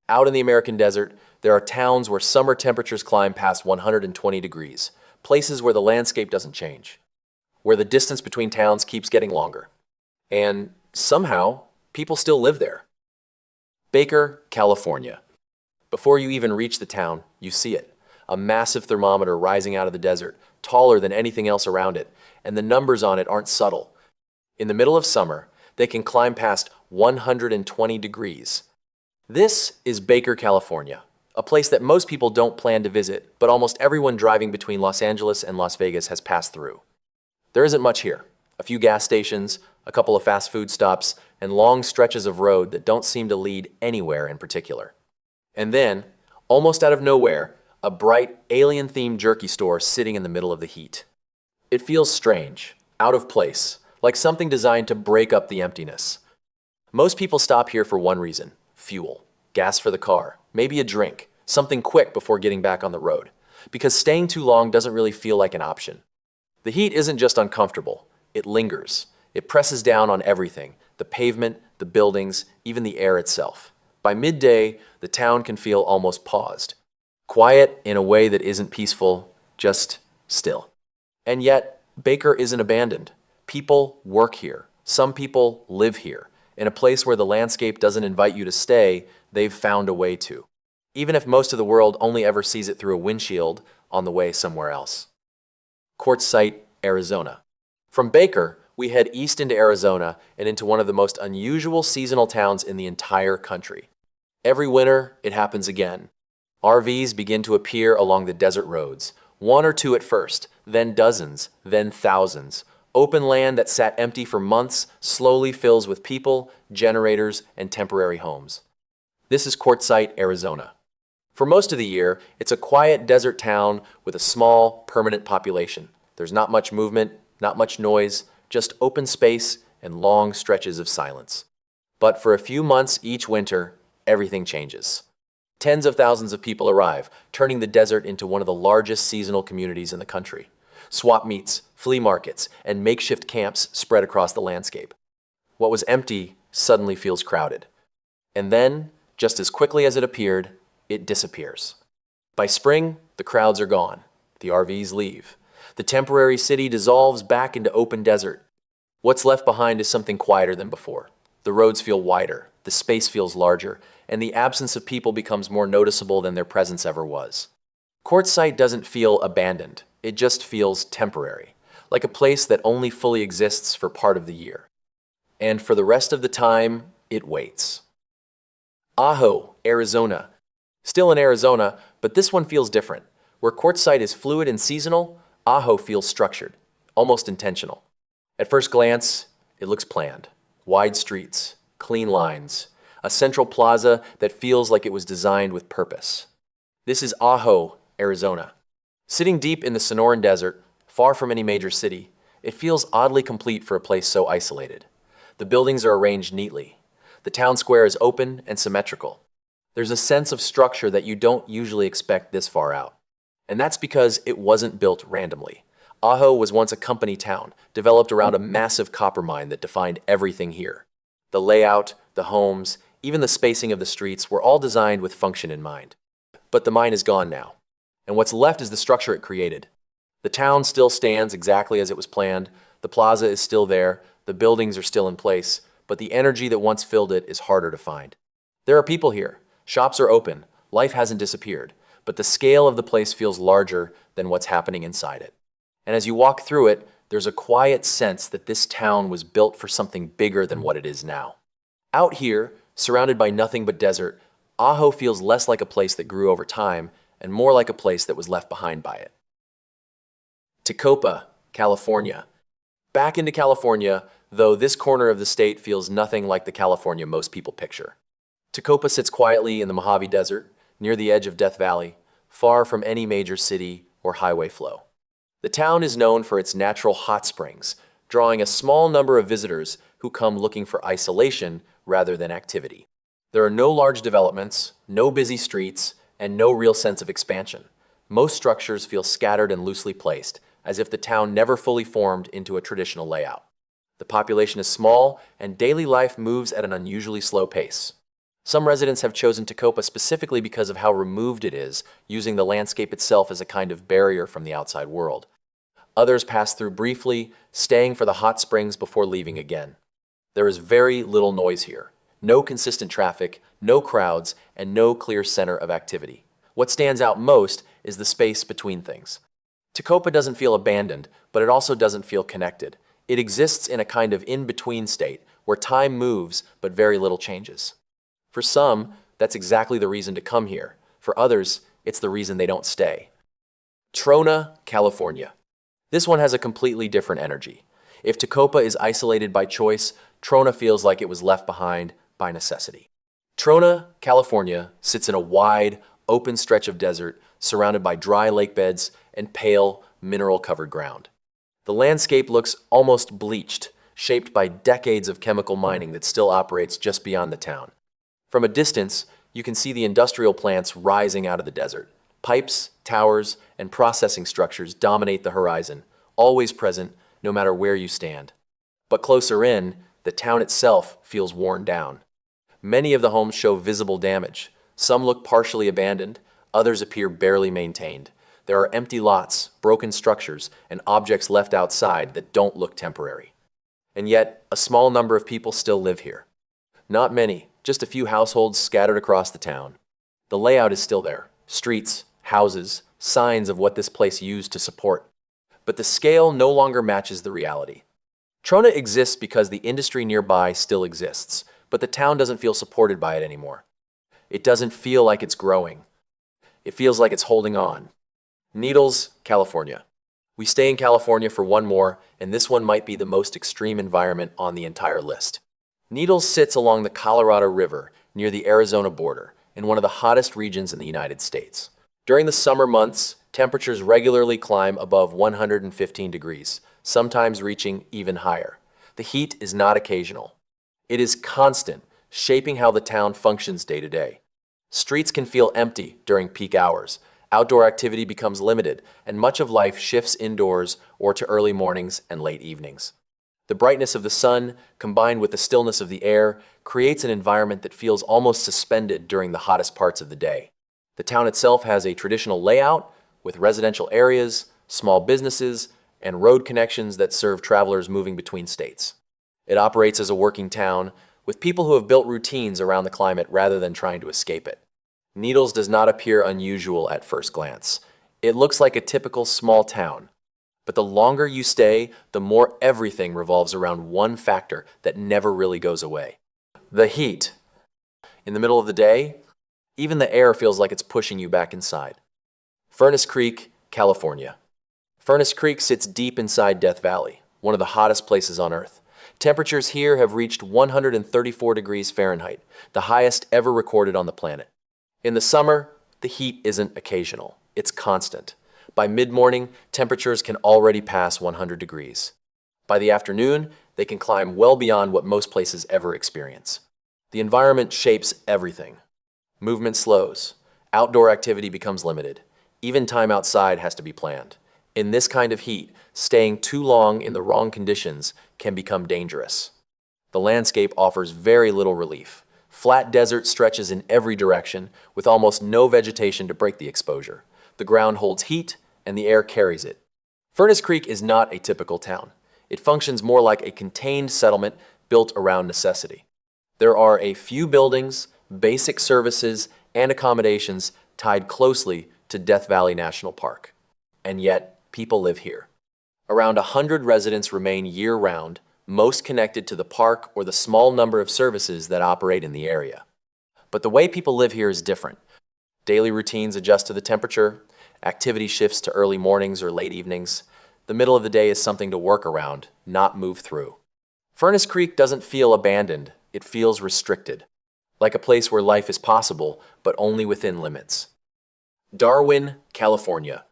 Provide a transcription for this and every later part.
Out in the American desert, there are towns where summer temperatures climb past 120 degrees, places where the landscape doesn't change, where the distance between towns keeps getting longer. And somehow, people still live there. Baker, California. Before you even reach the town, you see it. A massive thermometer rising out of the desert, taller than anything else around it, and the numbers on it aren't subtle. In the middle of summer, they can climb past 120 degrees. This is Baker, California, a place that most people don't plan to visit, but almost everyone driving between Los Angeles and Las Vegas has passed through. There isn't much here. A few gas stations, a couple of fast food stops, and long stretches of road that don't seem to lead anywhere in particular. And then, almost out of nowhere, a bright, alien-themed jerky store sitting in the middle of the heat. It feels strange, out of place, like something designed to break up the emptiness. Most people stop here for one reason: fuel, gas for the car, maybe a drink, something quick before getting back on the road, because staying too long doesn't really feel like an option. The heat isn't just uncomfortable, it lingers. It presses down on everything: the pavement, the buildings, even the air itself. By midday, the town can feel almost paused. Quiet in a way that isn't peaceful, just still. And yet, Baker isn't abandoned. People work here. Some people live here. In a place where the landscape doesn't invite you to stay, they've found a way to. Even if most of the world only ever sees it through a windshield on the way somewhere else. Quartzsite, Arizona. From Baker, we head east into Arizona and into one of the most unusual seasonal towns in the entire country. Every winter, it happens again. RVs begin to appear along the desert roads, one or two at first, then dozens, then thousands. Open land that sat empty for months slowly fills with people, generators, and temporary homes. This is Quartzsite, Arizona. For most of the year, it's a quiet desert town with a small, permanent population. There's not much movement, not much noise, just open space and long stretches of silence. But for a few months each winter, everything changes. Tens of thousands of people arrive, turning the desert into one of the largest seasonal communities in the country. Swap meets, flea markets, and makeshift camps spread across the landscape. What was empty suddenly feels crowded. And then, just as quickly as it appeared, it disappears. By spring, the crowds are gone. The RVs leave. The temporary city dissolves back into open desert. What's left behind is something quieter than before. The roads feel wider, the space feels larger, and the absence of people becomes more noticeable than their presence ever was. Quartzsite doesn't feel abandoned. It just feels temporary, like a place that only fully exists for part of the year. And for the rest of the time, it waits. Ajo, Arizona. Still in Arizona, but this one feels different. Where Quartzsite is fluid and seasonal, Ajo feels structured, almost intentional. At first glance, it looks planned. Wide streets, clean lines, a central plaza that feels like it was designed with purpose. This is Ajo, Arizona. Sitting deep in the Sonoran Desert, far from any major city, it feels oddly complete for a place so isolated. The buildings are arranged neatly. The town square is open and symmetrical. There's a sense of structure that you don't usually expect this far out. And that's because it wasn't built randomly. Ajo was once a company town, developed around a massive copper mine that defined everything here. The layout, the homes, even the spacing of the streets were all designed with function in mind. But the mine is gone now. And what's left is the structure it created. The town still stands exactly as it was planned, the plaza is still there, the buildings are still in place, but the energy that once filled it is harder to find. There are people here, shops are open, life hasn't disappeared, but the scale of the place feels larger than what's happening inside it. And as you walk through it, there's a quiet sense that this town was built for something bigger than what it is now. Out here, surrounded by nothing but desert, Ajo feels less like a place that grew over time and more like a place that was left behind by it. Tecopa, California. Back into California, though this corner of the state feels nothing like the California most people picture. Tecopa sits quietly in the Mojave Desert, near the edge of Death Valley, far from any major city or highway flow. The town is known for its natural hot springs, drawing a small number of visitors who come looking for isolation rather than activity. There are no large developments, no busy streets, and no real sense of expansion. Most structures feel scattered and loosely placed, as if the town never fully formed into a traditional layout. The population is small, and daily life moves at an unusually slow pace. Some residents have chosen Tecopa specifically because of how removed it is, using the landscape itself as a kind of barrier from the outside world. Others pass through briefly, staying for the hot springs before leaving again. There is very little noise here. No consistent traffic, no crowds, and no clear center of activity. What stands out most is the space between things. Tecopa doesn't feel abandoned, but it also doesn't feel connected. It exists in a kind of in-between state where time moves but very little changes. For some, that's exactly the reason to come here. For others, it's the reason they don't stay. Trona, California. This one has a completely different energy. If Tecopa is isolated by choice, Trona feels like it was left behind by necessity. Trona, California, sits in a wide, open stretch of desert surrounded by dry lake beds and pale, mineral-covered ground. The landscape looks almost bleached, shaped by decades of chemical mining that still operates just beyond the town. From a distance, you can see the industrial plants rising out of the desert. Pipes, towers, and processing structures dominate the horizon, always present no matter where you stand. But closer in, the town itself feels worn down. Many of the homes show visible damage. Some look partially abandoned, others appear barely maintained. There are empty lots, broken structures, and objects left outside that don't look temporary. And yet, a small number of people still live here. Not many, just a few households scattered across the town. The layout is still there. Streets, houses, signs of what this place used to support. But the scale no longer matches the reality. Trona exists because the industry nearby still exists, but the town doesn't feel supported by it anymore. It doesn't feel like it's growing. It feels like it's holding on. Needles, California. We stay in California for one more, and this one might be the most extreme environment on the entire list. Needles sits along the Colorado River near the Arizona border in one of the hottest regions in the United States. During the summer months, temperatures regularly climb above 115 degrees, sometimes reaching even higher. The heat is not occasional. It is constant, shaping how the town functions day to day. Streets can feel empty during peak hours. Outdoor activity becomes limited, and much of life shifts indoors or to early mornings and late evenings. The brightness of the sun, combined with the stillness of the air, creates an environment that feels almost suspended during the hottest parts of the day. The town itself has a traditional layout with residential areas, small businesses, and road connections that serve travelers moving between states. It operates as a working town with people who have built routines around the climate rather than trying to escape it. Needles does not appear unusual at first glance. It looks like a typical small town. But the longer you stay, the more everything revolves around one factor that never really goes away. The heat. In the middle of the day, even the air feels like it's pushing you back inside. Furnace Creek, California. Furnace Creek sits deep inside Death Valley, one of the hottest places on Earth. Temperatures here have reached 134 degrees Fahrenheit, the highest ever recorded on the planet. In the summer, the heat isn't occasional, it's constant. By mid-morning, temperatures can already pass 100 degrees. By the afternoon, they can climb well beyond what most places ever experience. The environment shapes everything. Movement slows. Outdoor activity becomes limited. Even time outside has to be planned. In this kind of heat, staying too long in the wrong conditions can become dangerous. The landscape offers very little relief. Flat desert stretches in every direction, with almost no vegetation to break the exposure. The ground holds heat, and the air carries it. Furnace Creek is not a typical town. It functions more like a contained settlement built around necessity. There are a few buildings, basic services, and accommodations tied closely to Death Valley National Park. And yet, people live here. Around 100 residents remain year-round, most connected to the park or the small number of services that operate in the area. But the way people live here is different. Daily routines adjust to the temperature, activity shifts to early mornings or late evenings. The middle of the day is something to work around, not move through. Furnace Creek doesn't feel abandoned, it feels restricted, like a place where life is possible, but only within limits. Darwin, California.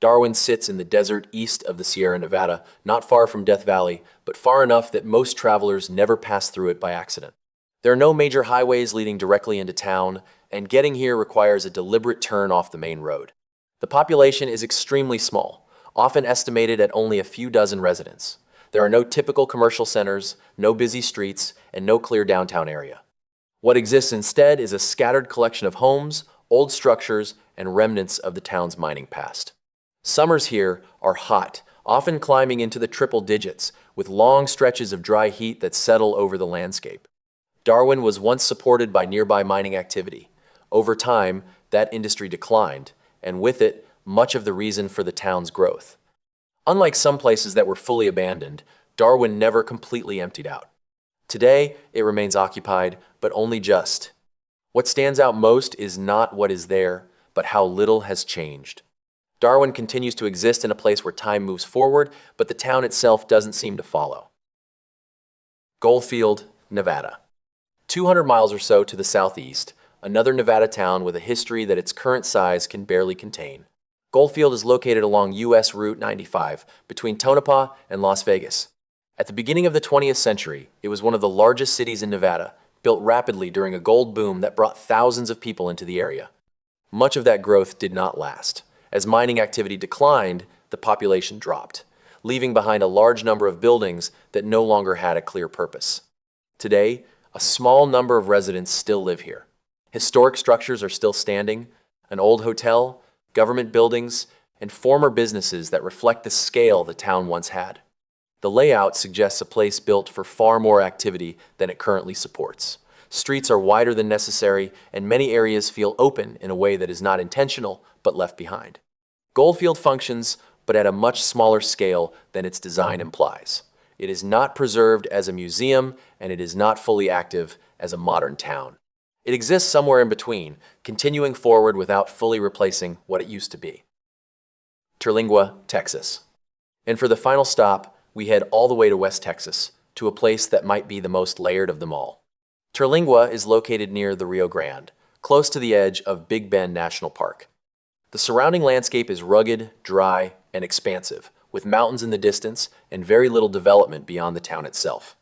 Darwin sits in the desert east of the Sierra Nevada, not far from Death Valley, but far enough that most travelers never pass through it by accident. There are no major highways leading directly into town, and getting here requires a deliberate turn off the main road. The population is extremely small, often estimated at only a few dozen residents. There are no typical commercial centers, no busy streets, and no clear downtown area. What exists instead is a scattered collection of homes, old structures, and remnants of the town's mining past. Summers here are hot, often climbing into the triple digits, with long stretches of dry heat that settle over the landscape. Darwin was once supported by nearby mining activity. Over time, that industry declined, and with it, much of the reason for the town's growth. Unlike some places that were fully abandoned, Darwin never completely emptied out. Today, it remains occupied, but only just. What stands out most is not what is there, but how little has changed. Darwin continues to exist in a place where time moves forward, but the town itself doesn't seem to follow. Goldfield, Nevada. 200 miles or so to the southeast, another Nevada town with a history that its current size can barely contain. Goldfield is located along U.S. Route 95, between Tonopah and Las Vegas. At the beginning of the 20th century, it was one of the largest cities in Nevada, built rapidly during a gold boom that brought thousands of people into the area. Much of that growth did not last. As mining activity declined, the population dropped, leaving behind a large number of buildings that no longer had a clear purpose. Today, a small number of residents still live here. Historic structures are still standing, an old hotel, government buildings, and former businesses that reflect the scale the town once had. The layout suggests a place built for far more activity than it currently supports. Streets are wider than necessary, and many areas feel open in a way that is not intentional but left behind. Goldfield functions, but at a much smaller scale than its design implies. It is not preserved as a museum, and it is not fully active as a modern town. It exists somewhere in between, continuing forward without fully replacing what it used to be. Terlingua, Texas. And for the final stop, we head all the way to West Texas, to a place that might be the most layered of them all. Terlingua is located near the Rio Grande, close to the edge of Big Bend National Park. The surrounding landscape is rugged, dry, and expansive, with mountains in the distance and very little development beyond the town itself.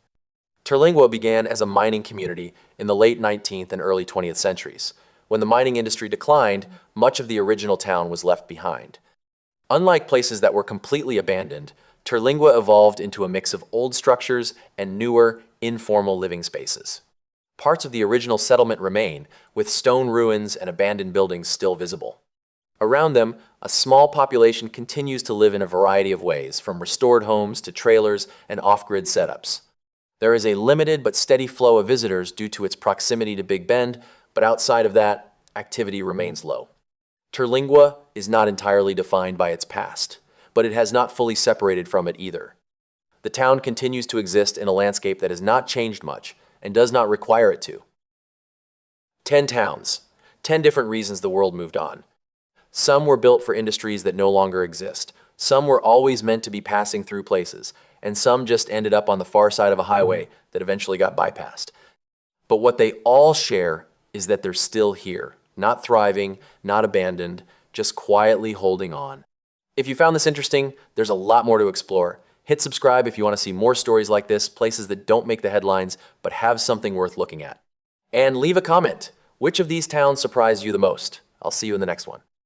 Terlingua began as a mining community in the late 19th and early 20th centuries. When the mining industry declined, much of the original town was left behind. Unlike places that were completely abandoned, Terlingua evolved into a mix of old structures and newer, informal living spaces. Parts of the original settlement remain, with stone ruins and abandoned buildings still visible. Around them, a small population continues to live in a variety of ways, from restored homes to trailers and off-grid setups. There is a limited but steady flow of visitors due to its proximity to Big Bend, but outside of that, activity remains low. Terlingua is not entirely defined by its past, but it has not fully separated from it either. The town continues to exist in a landscape that has not changed much and does not require it to. 10 towns, 10 different reasons the world moved on. Some were built for industries that no longer exist. Some were always meant to be passing through places, and some just ended up on the far side of a highway that eventually got bypassed. But what they all share is that they're still here, not thriving, not abandoned, just quietly holding on. If you found this interesting, there's a lot more to explore. Hit subscribe if you want to see more stories like this, places that don't make the headlines but have something worth looking at. And leave a comment. Which of these towns surprised you the most? I'll see you in the next one.